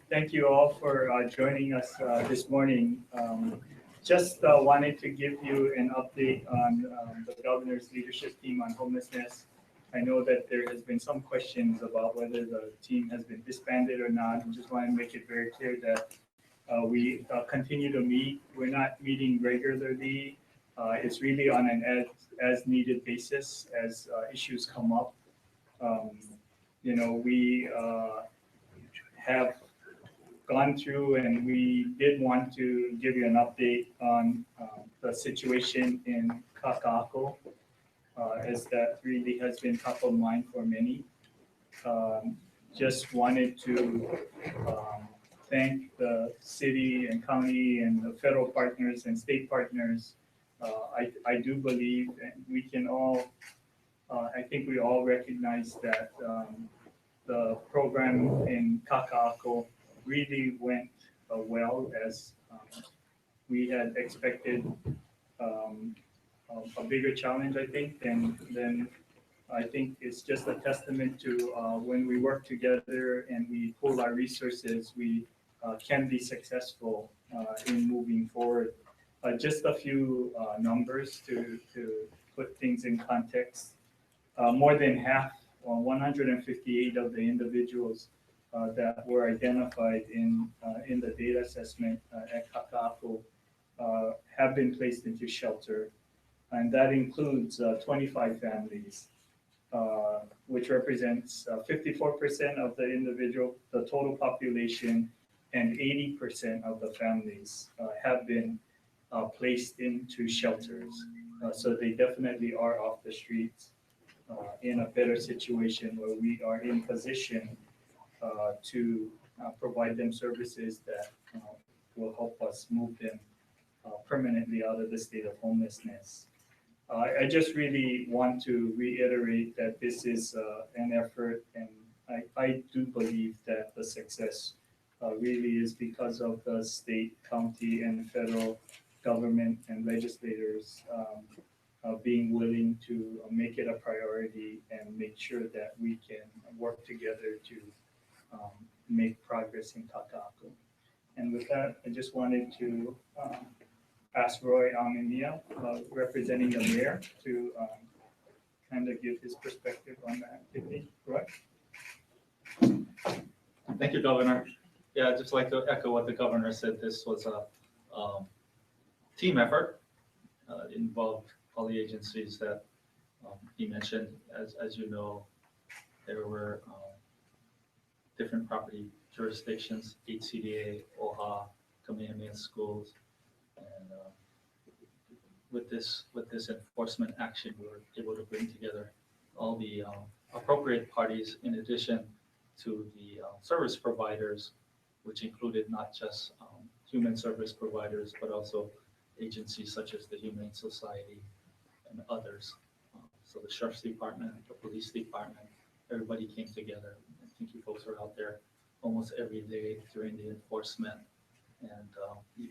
Thank you all for joining us this morning. Just wanted to give you an update on the governor's leadership team on homelessness. I know that there has been some questions about whether the team has been disbanded or not. I just want to make it very clear that we continue to meet. We're not meeting regularly. It's really on an as needed basis as issues come up. Um, we have gone through and we did want to give you an update on the situation in Kaka'ako, as that really has been top of mind for many. Just wanted to thank the city and county and the federal partners and state partners. I do believe, and we can all, I think we all recognize that the program in Kaka'ako really went well as we had expected. A bigger challenge, I think, than I think it's just a testament to when we work together and we pool our resources, we can be successful in moving forward. Just a few numbers to put things in context. More than half, 158 of the individuals that were identified in the data assessment at Kaka'ako have been placed into shelter, and that includes 25 families, which represents 54% of the total population, and 80% of the families have been placed into shelters. So they definitely are off the streets in a better situation where we are in position to provide them services that will help us move them permanently out of the state of homelessness. I just really want to reiterate that this is an effort, and I do believe that the success really is because of the state, county, and federal government and legislators being willing to make it a priority and make sure that we can work together to make progress in Kaka'ako. And with that, I just wanted to ask Roy Aminia, representing the mayor, to kind of give his perspective on that activity. Roy? Thank you, Governor. Yeah, I'd just like to echo what the governor said. This was a team effort. It involved all the agencies that he mentioned. As you know, there were different property jurisdictions, HCDA, OHA, Kamehameha schools, and with this enforcement action, we were able to bring together all the appropriate parties, in addition to the service providers, which included not just human service providers, but also agencies such as the Humane Society and others. So the Sheriff's Department, the Police Department, everybody came together. I think you folks were out there almost every day during the enforcement, and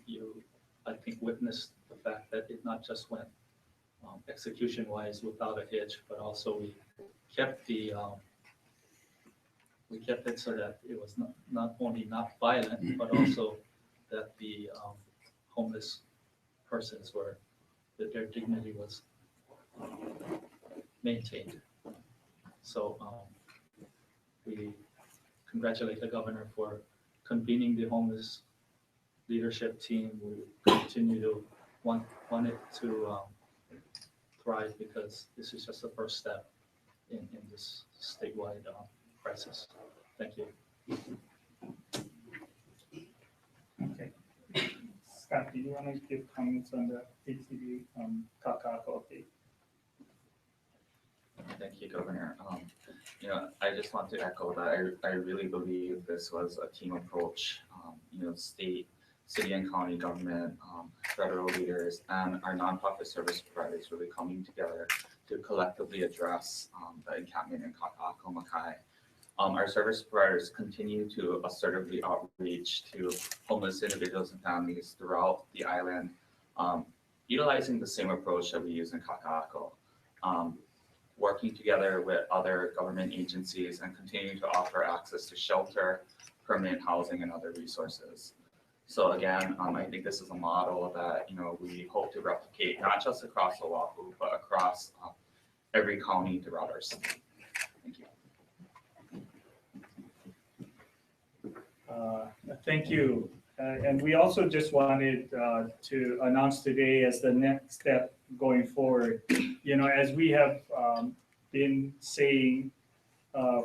you, I think, witnessed the fact that it not just went execution-wise without a hitch, but also we kept it so that it was not only not violent, but also that the homeless persons that their dignity was maintained. So we congratulate the governor for convening the homeless leadership team. We continue to want it to thrive, because this is just the first step in this statewide crisis. Thank you. Okay. Scott, do you want to give comments on the HCD Kaka'ako update? Thank you, Governor. I just want to echo that I really believe this was a team approach. State, city and county government, federal leaders, and our nonprofit service providers really coming together to collectively address the encampment in Kaka'ako, Makai. Our service providers continue to assertively outreach to homeless individuals and families throughout the island, utilizing the same approach that we use in Kaka'ako. Working together with other government agencies and continuing to offer access to shelter, permanent housing and other resources. So again, I think this is a model that, we hope to replicate, not just across Oahu, but across every county throughout our state. Thank you. Thank you. And we also just wanted to announce today as the next step going forward, as we have been saying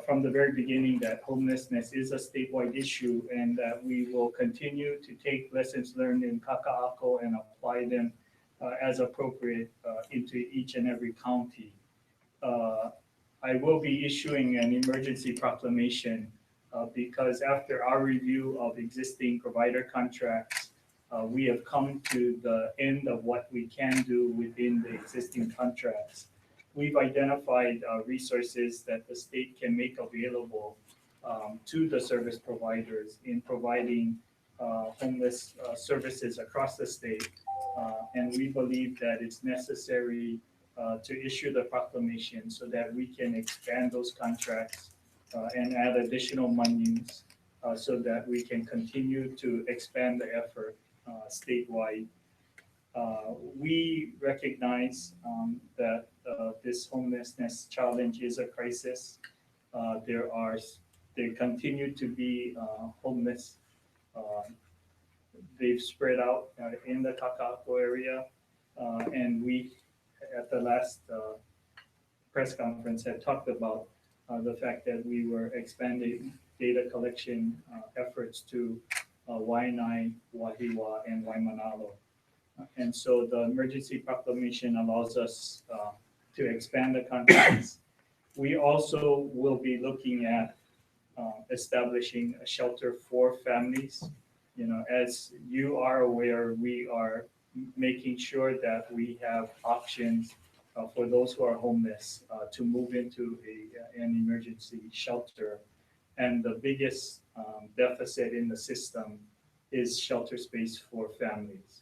from the very beginning that homelessness is a statewide issue and that we will continue to take lessons learned in Kaka'ako and apply them as appropriate into each and every county. I will be issuing an emergency proclamation because after our review of existing provider contracts, we have come to the end of what we can do within the existing contracts. We've identified resources that the state can make available to the service providers in providing homeless services across the state. And we believe that it's necessary to issue the proclamation so that we can expand those contracts and add additional monies so that we can continue to expand the effort statewide. We recognize that this homelessness challenge is a crisis. There continue to be homeless. They've spread out in the Kaka'ako area, and we, at the last press conference, had talked about the fact that we were expanding data collection efforts to Waianae, Wahiwa, and Waimanalo. And so the emergency proclamation allows us to expand the contracts. We also will be looking at establishing a shelter for families. As you are aware, we are making sure that we have options for those who are homeless to move into an emergency shelter. And the biggest deficit in the system is shelter space for families.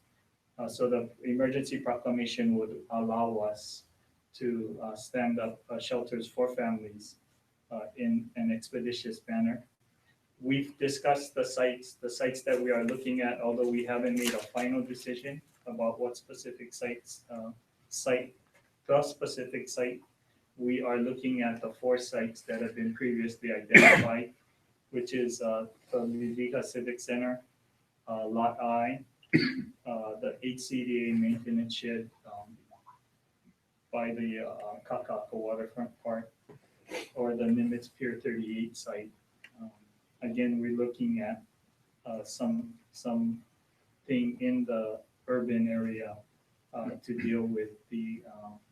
So the emergency proclamation would allow us to stand up shelters for families in an expeditious manner. We've discussed the sites that we are looking at, although we haven't made a final decision about what specific specific site. We are looking at the 4 sites that have been previously identified, which is the Liliha Civic Center, Lot I, the HCDA maintenance shed by the Kaka'ako Waterfront Park, or the Nimitz Pier 38 site. Again, we're looking at something in the urban area to deal with the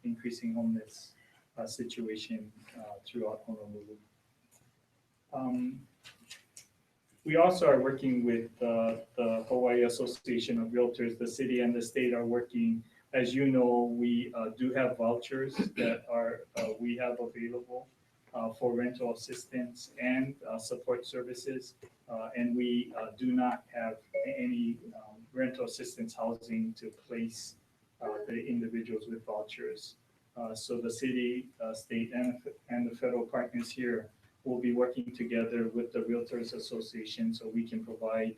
increasing homeless situation throughout Honolulu. We also are working with the Hawaii Association of Realtors. The city and the state are working. As you know, we do have vouchers that we have available for rental assistance and support services. And we do not have any rental assistance housing to place the individuals with vouchers. So the city, state, and the federal partners here will be working together with the Realtors Association so we can provide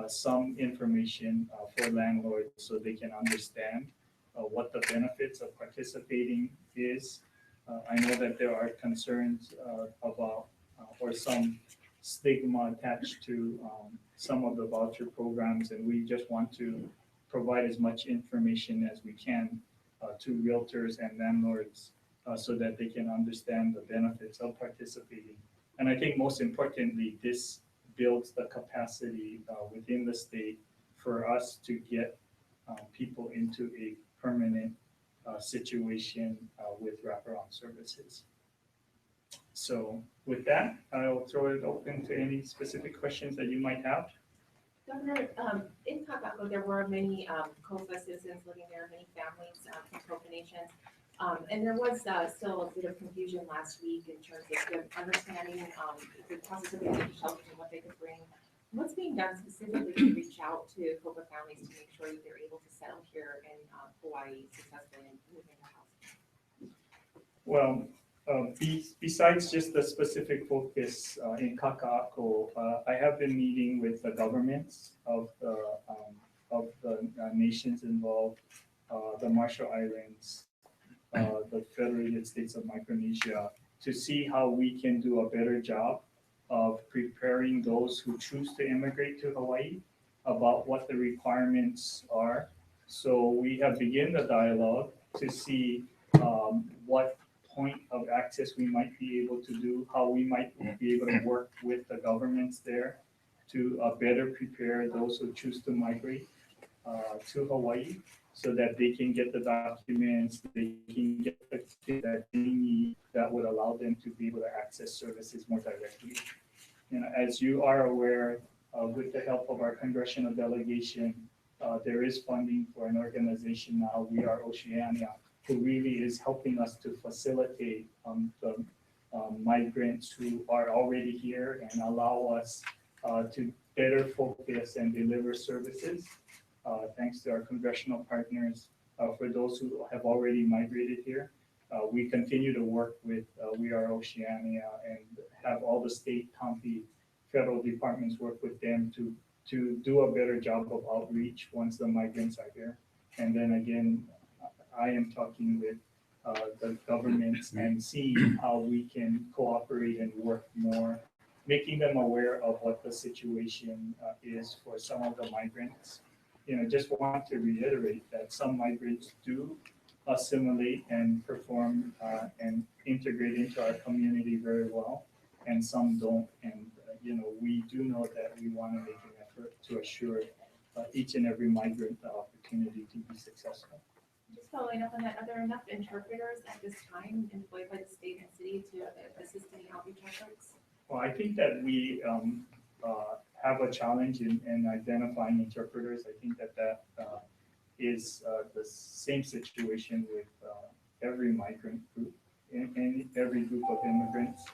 some information for landlords so they can understand what the benefits of participating is. I know that there are concerns about or some stigma attached to some of the voucher programs, and we just want to provide as much information as we can to realtors and landlords so that they can understand the benefits of participating. And I think most importantly, this builds the capacity within the state for us to get people into a permanent situation with wraparound services. So with that, I'll throw it open to any specific questions that you might have. Governor, in Kaka'ako, there were many Kofa citizens living there, many families from Kofa Nation. And there was still a bit of confusion last week in terms of understanding the possibility of shelters and what they could bring. What's being done specifically to reach out to Kofa families to make sure that they're able to settle here in Hawaii successfully and move into housing? Well, Besides just the specific focus in Kaka'ako, I have been meeting with the governments of the nations involved, the Marshall Islands, the Federated States of Micronesia, to see how we can do a better job of preparing those who choose to immigrate to Hawaii about what the requirements are. So we have begun the dialogue to see what point of access we might be able to do, how we might be able to work with the governments there to better prepare those who choose to migrate to Hawaii so that they can get the documents, they can get the kit that they need that would allow them to be able to access services more directly. As you are aware, with the help of our congressional delegation, there is funding for an organization now, We Are Oceania, who really is helping us to facilitate the migrants who are already here and allow us to better focus and deliver services. Thanks to our congressional partners, for those who have already migrated here. We continue to work with We Are Oceania and have all the state, county, federal departments work with them to do a better job of outreach once the migrants are here. And then again, I am talking with the governments and seeing how we can cooperate and work more, making them aware of what the situation is for some of the migrants. Just want to reiterate that some migrants do assimilate and perform and integrate into our community very well, and some don't. And we do know that we want to make an effort to assure each and every migrant the opportunity to be successful. Just following up on that, are there enough interpreters at this time employed by the state and city to assist in the outreach efforts? Well, I think that we have a challenge in identifying interpreters. I think that is the same situation with every migrant group and every group of immigrants.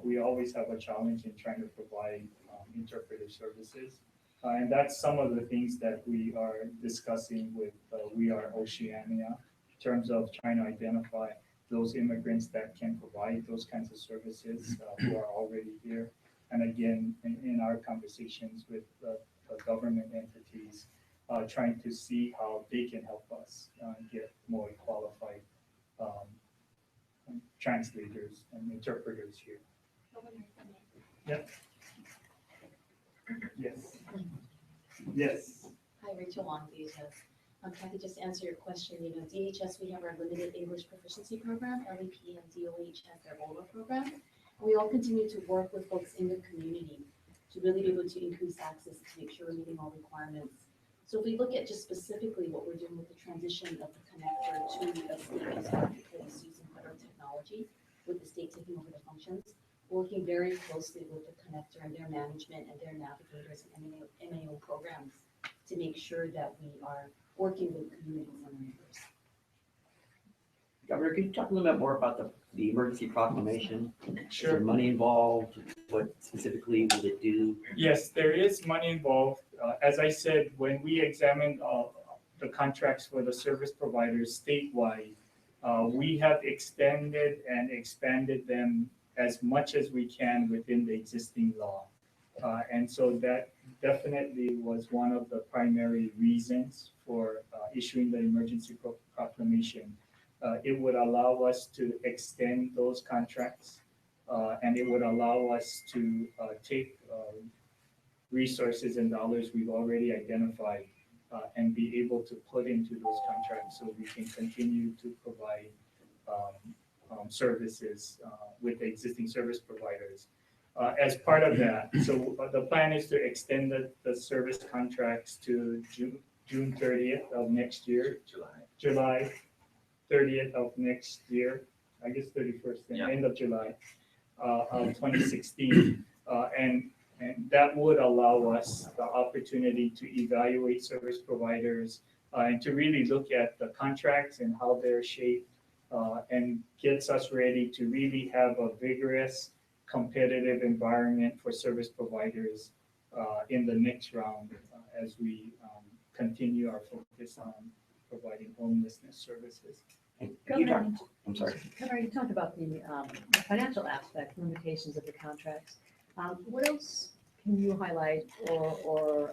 We always have a challenge in trying to provide interpretive services. And that's some of the things that we are discussing with We Are Oceania in terms of trying to identify those immigrants that can provide those kinds of services who are already here. And again, in our conversations with the government entities, trying to see how they can help us get more qualified translators and interpreters here. Yep. Yes. Yes. Hi, Rachel Wong, DHS. Kathy, just to answer your question, DHS, we have our limited English proficiency program, LEP, and DOH has their OLA program. We all continue to work with folks in the community to really be able to increase access to make sure we're meeting all requirements. So if we look at just specifically what we're doing with the transition of the connector to a state because using federal technology, with the state taking over the functions, working very closely with the connector and their management and their navigators and MAO programs to make sure that we are working with communities and our neighbors. Governor, can you talk a little bit more about the emergency proclamation? Sure. Is there money involved? What specifically will it do? Yes, there is money involved. As I said, when we examined the contracts for the service providers statewide, we have extended and expanded them as much as we can within the existing law. And so that definitely was one of the primary reasons for issuing the emergency proclamation. It would allow us to extend those contracts, and it would allow us to take resources and dollars we've already identified and be able to put into those contracts so we can continue to provide services with the existing service providers. As part of that, so the plan is to extend the service contracts to June 30th of next year. July 30th of next year, I guess 31st, Yeah. end of July of 2016. And that would allow us the opportunity to evaluate service providers and to really look at the contracts and how they're shaped and gets us ready to really have a vigorous, competitive environment for service providers in the next round as we continue our focus on providing homelessness services. And you Governor, talked, I'm sorry. Governor, you talked about the financial aspect, limitations of the contracts. What else can you highlight or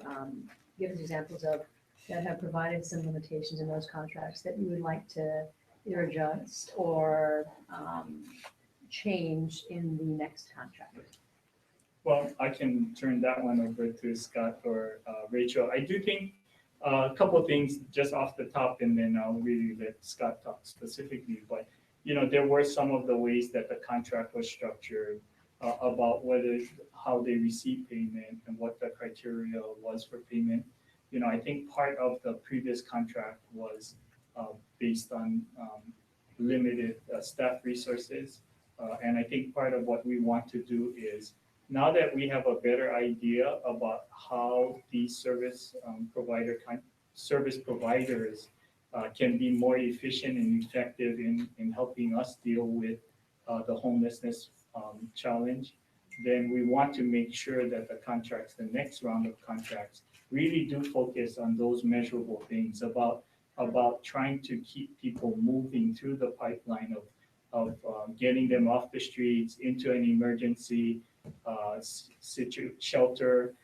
give us examples of that have provided some limitations in those contracts that you would like to either adjust or change in the next contract? Well, I can turn that one over to Scott or Rachel. I do think a couple of things just off the top, and then I'll really let Scott talk specifically. But there were some of the ways that the contract was structured about how they receive payment and what the criteria was for payment. I think part of the previous contract was based on limited staff resources, and I think part of what we want to do is, now that we have a better idea about how these service providers can be more efficient and effective in helping us deal with the homelessness challenge, then we want to make sure that the next round of contracts, really do focus on those measurable things about trying to keep people moving through the pipeline of getting them off the streets into an emergency shelter,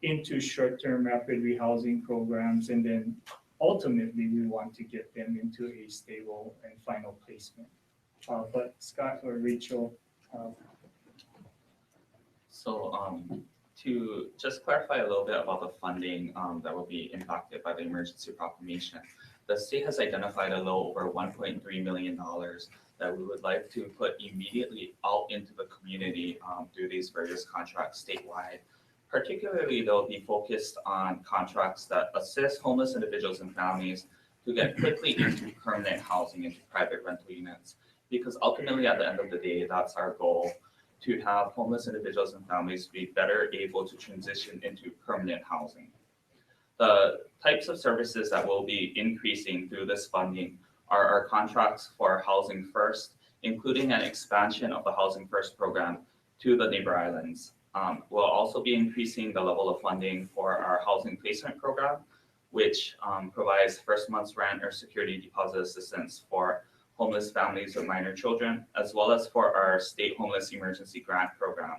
into short-term rapid rehousing programs, and then ultimately we want to get them into a stable and final placement. But Scott or Rachel. To just clarify a little bit about the funding that will be impacted by the emergency proclamation, the state has identified a little over $1.3 million that we would like to put immediately out into the community through these various contracts statewide. Particularly, they'll be focused on contracts that assist homeless individuals and families to get quickly into permanent housing, into private rental units. Because ultimately, at the end of the day, that's our goal, to have homeless individuals and families be better able to transition into permanent housing. The types of services that will be increasing through this funding are our contracts for Housing First, including an expansion of the Housing First program to the neighbor islands. We'll also be increasing the level of funding for our housing placement program, which provides first month's rent or security deposit assistance for homeless families with minor children, as well as for our state homeless emergency grant program,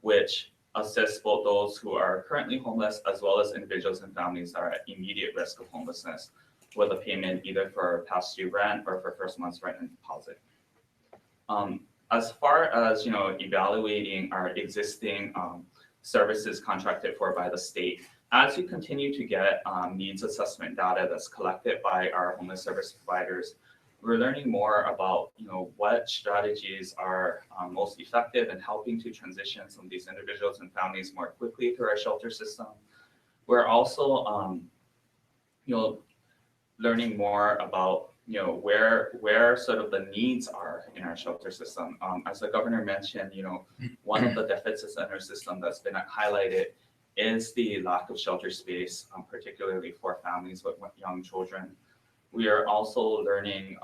which assists both those who are currently homeless as well as individuals and families that are at immediate risk of homelessness, with a payment either for past due rent or for first month's rent and deposit. As far as evaluating our existing services contracted for by the state, as we continue to get needs assessment data that's collected by our homeless service providers, we're learning more about what strategies are most effective in helping to transition some of these individuals and families more quickly through our shelter system. We're also learning more about where sort of the needs are in our shelter system. As the governor mentioned, one of the deficits in our system that's been highlighted is the lack of shelter space, particularly for families with young children. We are also learning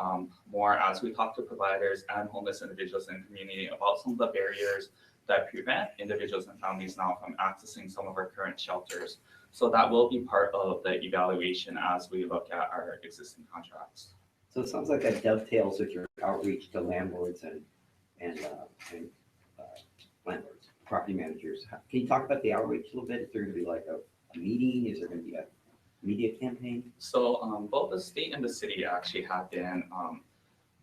more as we talk to providers and homeless individuals in the community about some of the barriers that prevent individuals and families now from accessing some of our current shelters. So that will be part of the evaluation as we look at our existing contracts. So it sounds like that dovetails with your outreach to landlords and landlords, property managers. Can you talk about the outreach a little bit? Is there going to be like a meeting? Is there going to be a media campaign? So both the state and the city actually have been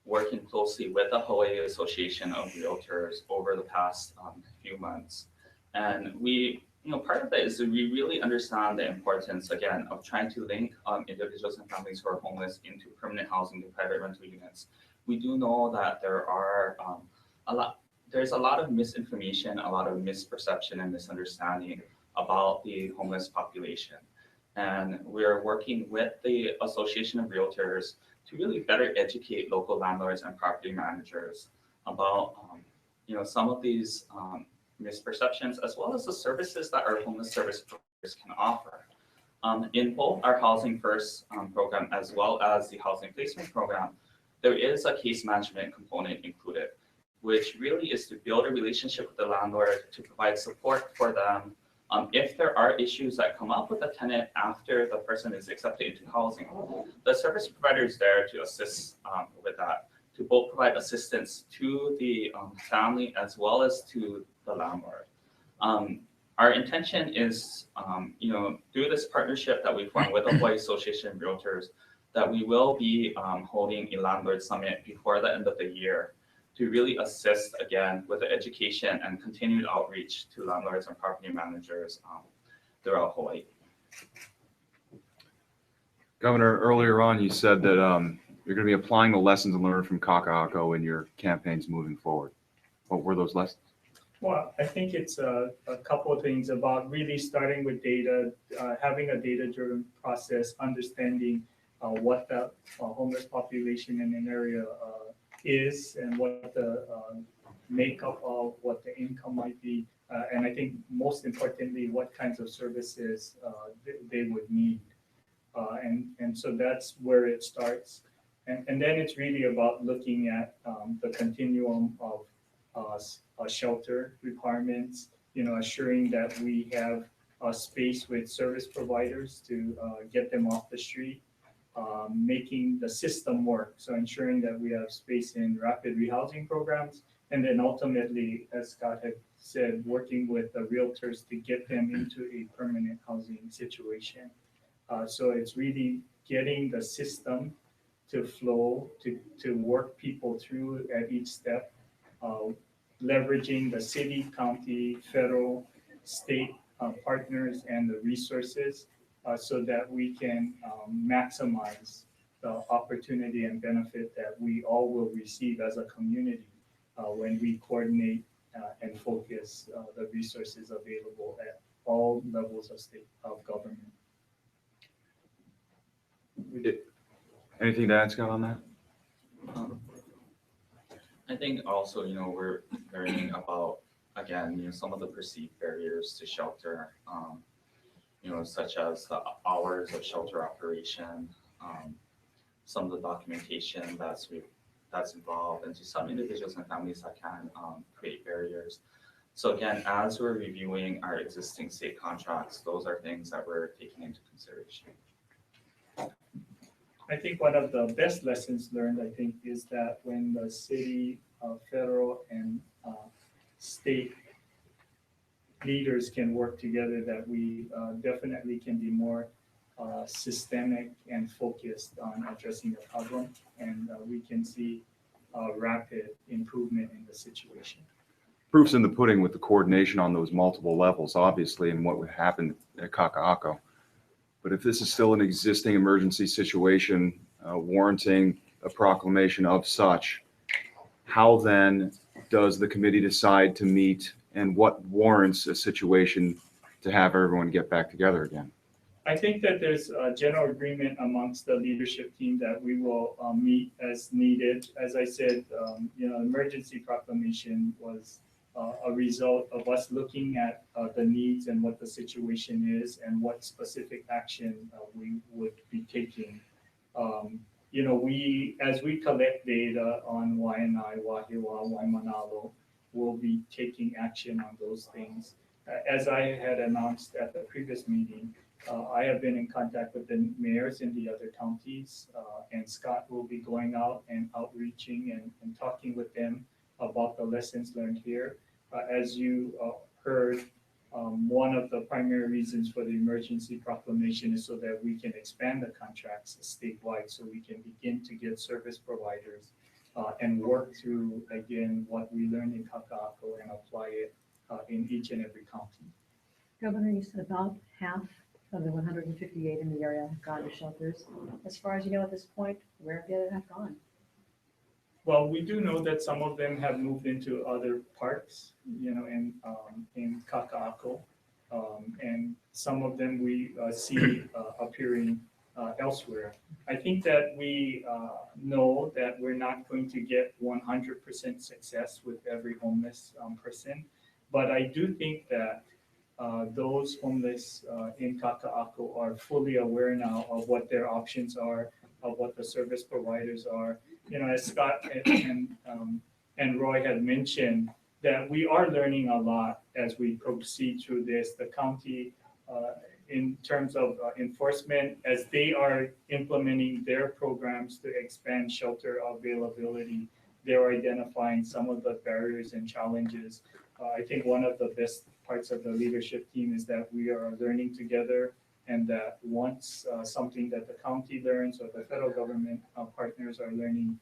working closely with the Hawaii Association of Realtors over the past few months. And we, part of it is that we really understand the importance, again, of trying to link individuals and families who are homeless into permanent housing and private rental units. We do know that there's a lot of misinformation, a lot of misperception and misunderstanding about the homeless population. And we're working with the Association of Realtors to really better educate local landlords and property managers about, some of these misperceptions, as well as the services that our homeless service providers can offer. In both our Housing First program as well as the Housing Placement program, there is a case management component included, which really is to build a relationship with the landlord to provide support for them If there are issues that come up with a tenant after the person is accepted into housing, the service provider is there to assist with that, to both provide assistance to the family as well as to the landlord. Our intention is, through this partnership that we formed with the Hawaii Association of Realtors, that we will be holding a landlord summit before the end of the year to really assist again with the education and continued outreach to landlords and property managers throughout Hawaii. Governor, earlier on, you said that you're going to be applying the lessons learned from Kaka'ako in your campaigns moving forward. What were those lessons? Well, I think it's a couple of things about really starting with data, having a data-driven process, understanding what the homeless population in an area is and what the makeup of what the income might be. And I think most importantly, what kinds of services they would need. And so that's where it starts. And then it's really about looking at the continuum of shelter requirements, assuring that we have a space with service providers to get them off the street, making the system work. So ensuring that we have space in rapid rehousing programs, and then ultimately, as Scott had said, working with the realtors to get them into a permanent housing situation. So it's really getting the system to flow, to work people through at each step, leveraging the city, county, federal, state partners and the resources so that we can maximize the opportunity and benefit that we all will receive as a community when we coordinate and focus the resources available at all levels of government. Anything to add, Scott, on that? I think also, we're learning about, again, some of the perceived barriers to shelter, such as the hours of shelter operation, some of the documentation that's involved, and to some individuals and families that can create barriers. So again, as we're reviewing our existing state contracts, those are things that we're taking into consideration. I think one of the best lessons learned, is that when the city, federal, and state leaders can work together, that we definitely can be more systemic and focused on addressing the problem, and we can see rapid improvement in the situation. Proof's in the pudding with the coordination on those multiple levels, obviously, and what would happen at Kaka'ako. But if this is still an existing emergency situation warranting a proclamation of such, how then does the committee decide to meet, and what warrants a situation to have everyone get back together again? I think that there's a general agreement amongst the leadership team that we will meet as needed. As I said, emergency proclamation was a result of us looking at the needs and what the situation is and what specific action we would be taking. As we collect data on Waianae, Wahiawa, Waimanalo, we'll be taking action on those things. As I had announced at the previous meeting, I have been in contact with the mayors in the other counties, and Scott will be going out and outreaching and talking with them about the lessons learned here. As you heard, one of the primary reasons for the emergency proclamation is so that we can expand the contracts statewide, so we can begin to get service providers and work through, again, what we learned in Kaka'ako and apply it in each and every county. Governor, you said about half of the 158 in the area have gone to shelters. As far as you know at this point, where have the other half gone? Well, we do know that some of them have moved into other parks, in Kaka'ako, and some of them we see appearing elsewhere. I think that we know that we're not going to get 100% success with every homeless person, but I do think that those homeless in Kaka'ako are fully aware now of what their options are, of what the service providers are. As Scott and Roy had mentioned, that we are learning a lot as we proceed through this. The county, in terms of enforcement, as they are implementing their programs to expand shelter availability, they're identifying some of the barriers and challenges. I think one of the best parts of the leadership team is that we are learning together, and that once something that the county learns or the federal government partners are learning,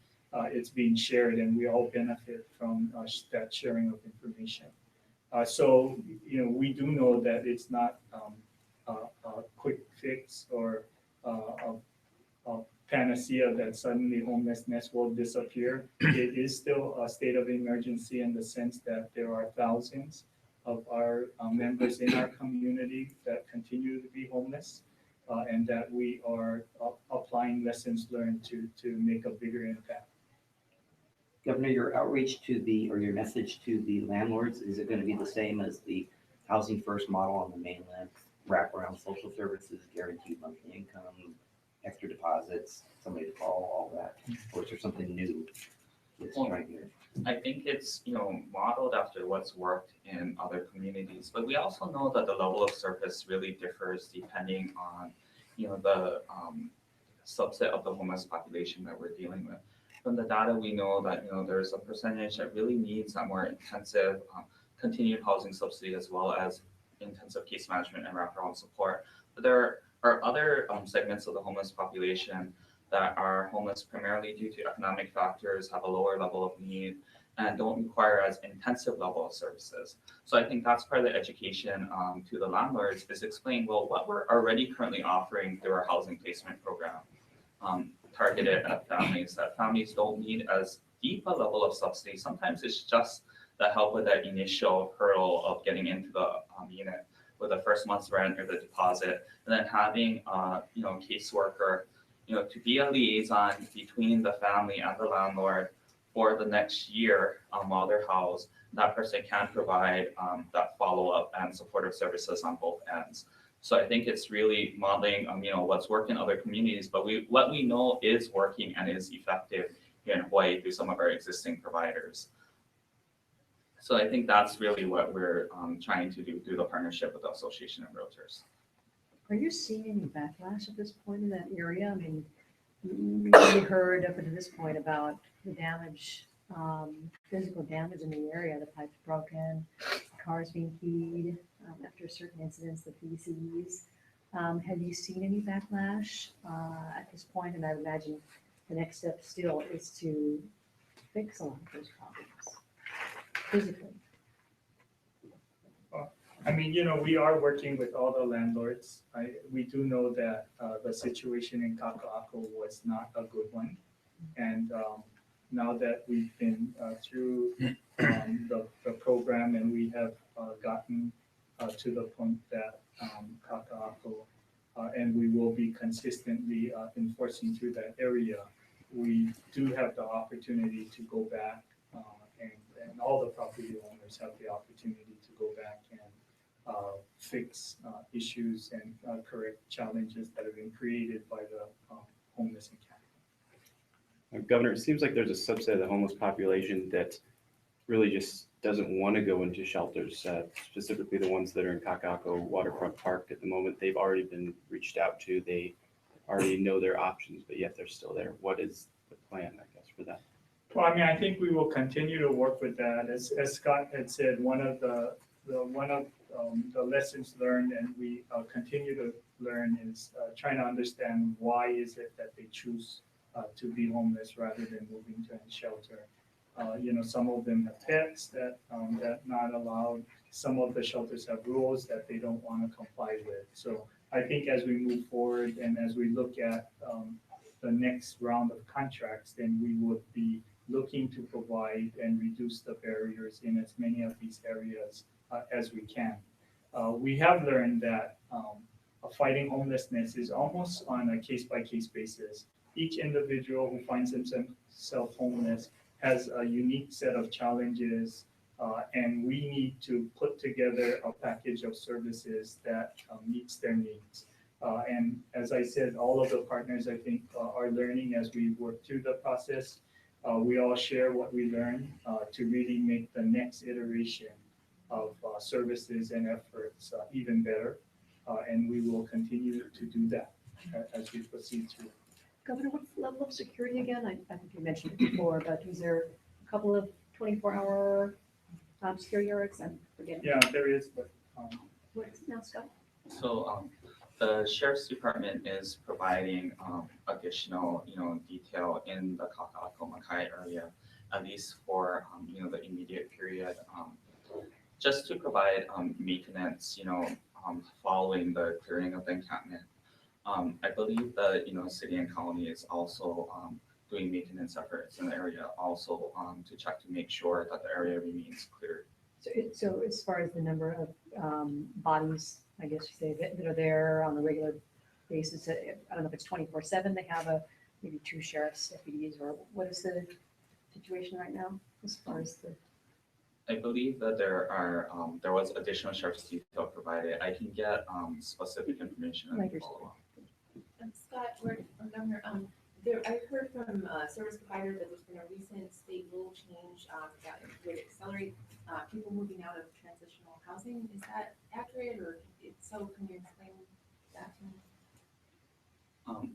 it's being shared, and we all benefit from that sharing of information. So, we do know that it's not a quick fix or a panacea that suddenly homelessness will disappear. It is still a state of emergency in the sense that there are thousands of our members in our community that continue to be homeless, and that we are applying lessons learned to make a bigger impact. Governor, your outreach to the, or your message to the landlords, is it going to be the same as the Housing First model on the mainland? Wraparound social services, guaranteed monthly income, extra deposits, somebody to call, all that? Or is there something new that's right here? I think it's, modeled after what's worked in other communities, but we also know that the level of service really differs depending on, the subset of the homeless population that we're dealing with. From the data, we know that, there's a percentage that really needs that more intensive continued housing subsidy as well as intensive case management and wraparound support. But there are other segments of the homeless population that are homeless primarily due to economic factors, have a lower level of need, and don't require as intensive level of services. So I think that's part of the education to the landlords is explain, well, what we're already currently offering through our housing placement program, targeted at families, that families don't need as deep a level of subsidy. Sometimes it's just the help with that initial hurdle of getting into the unit with the first month's rent or the deposit, and then having caseworker, to be a liaison between the family and the landlord for the next year while they're housed. That person can provide that follow-up and supportive services on both ends. So I think it's really modeling, what's worked in other communities, but what we know is working and is effective here in Hawaii through some of our existing providers. So I think that's really what we're trying to do through the partnership with the Association of Realtors. Are you seeing any backlash at this point in that area? I mean, we really heard up to this point about the damage, physical damage in the area, the pipes broken, cars being keyed after certain incidents, the PCs. Have you seen any backlash at this point? And I would imagine the next step still is to fix a lot of those problems physically. I mean, we are working with all the landlords. We do know that the situation in Kaka'ako was not a good one. And now that we've been through the program and we have gotten to the point that Kaka'ako, and we will be consistently enforcing through that area, we do have the opportunity to go back, and all the property owners have the opportunity to go back and fix issues and correct challenges that have been created by the homeless encampment. Governor, it seems like there's a subset of the homeless population that really just doesn't want to go into shelters, specifically the ones that are in Kaka'ako Waterfront Park at the moment. They've already been reached out to. They already know their options, but yet they're still there. What is the plan, I guess, for that? Well, I mean, I think we will continue to work with that. As Scott had said, one of the lessons learned, and we continue to learn, is trying to understand why is it that they choose to be homeless rather than moving to a shelter. Some of them have pets that not allowed. Some of the shelters have rules that they don't want to comply with. So I think as we move forward and as we look at the next round of contracts, then we would be looking to provide and reduce the barriers in as many of these areas as we can. We have learned that fighting homelessness is almost on a case-by-case basis. Each individual who finds himself homeless has a unique set of challenges, and we need to put together a package of services that meets their needs. And as I said, all of the partners, I think, are learning as we work through the process. we all share what we learn to really make the next iteration of services and efforts even better. And we will continue to do that as we proceed through. Governor, what's the level of security again? I think you mentioned it before, but is there a couple of 24-hour security guards? I'm forgetting. Yeah, there is, but What is it now, Scott? So the sheriff's department is providing additional, detail in the Kaka'ako-Makai area, at least for, the immediate period, just to provide maintenance, following the clearing of the encampment. I believe that, city and county is also doing maintenance efforts in the area also to check to make sure that the area remains clear. So as far as the number of bodies, I guess you say, that are there on a regular basis, I don't know if it's 24/7, they have maybe 2 sheriff's deputies, or what is the situation right now as far as the? I believe that there was additional sheriff's detail provided. I can get specific information and Later. follow up. Scott, or Governor, I heard from service providers that there's been a recent state rule change that would accelerate people moving out of transitional housing. Is that accurate, or if so, can you explain that to me?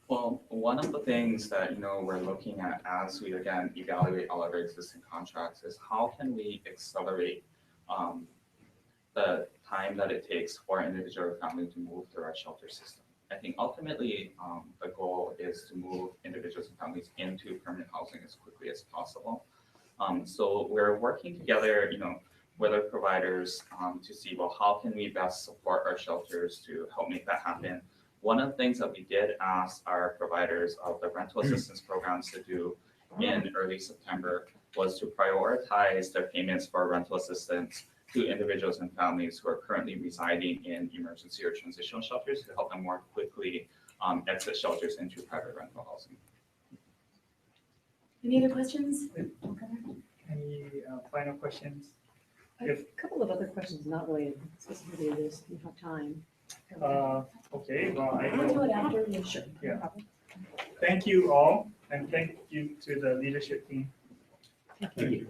Well, one of the things that, we're looking at as we again evaluate all of our existing contracts is how can we accelerate the time that it takes for an individual or family to move through our shelter system. I think ultimately the goal is to move individuals and families into permanent housing as quickly as possible. So we're working together, with our providers to see, well, how can we best support our shelters to help make that happen. One of the things that we did ask our providers of the rental assistance programs to do in early September was to prioritize their payments for rental assistance to individuals and families who are currently residing in emergency or transitional shelters to help them more quickly exit shelters into private rental housing. Any other questions? any final questions? A couple of other questions, not related specifically to this, if you have time. Okay, well, I We'll do will it after, yeah, sure. no Yeah. problem. thank you all, and thank you to the leadership team. Thank you.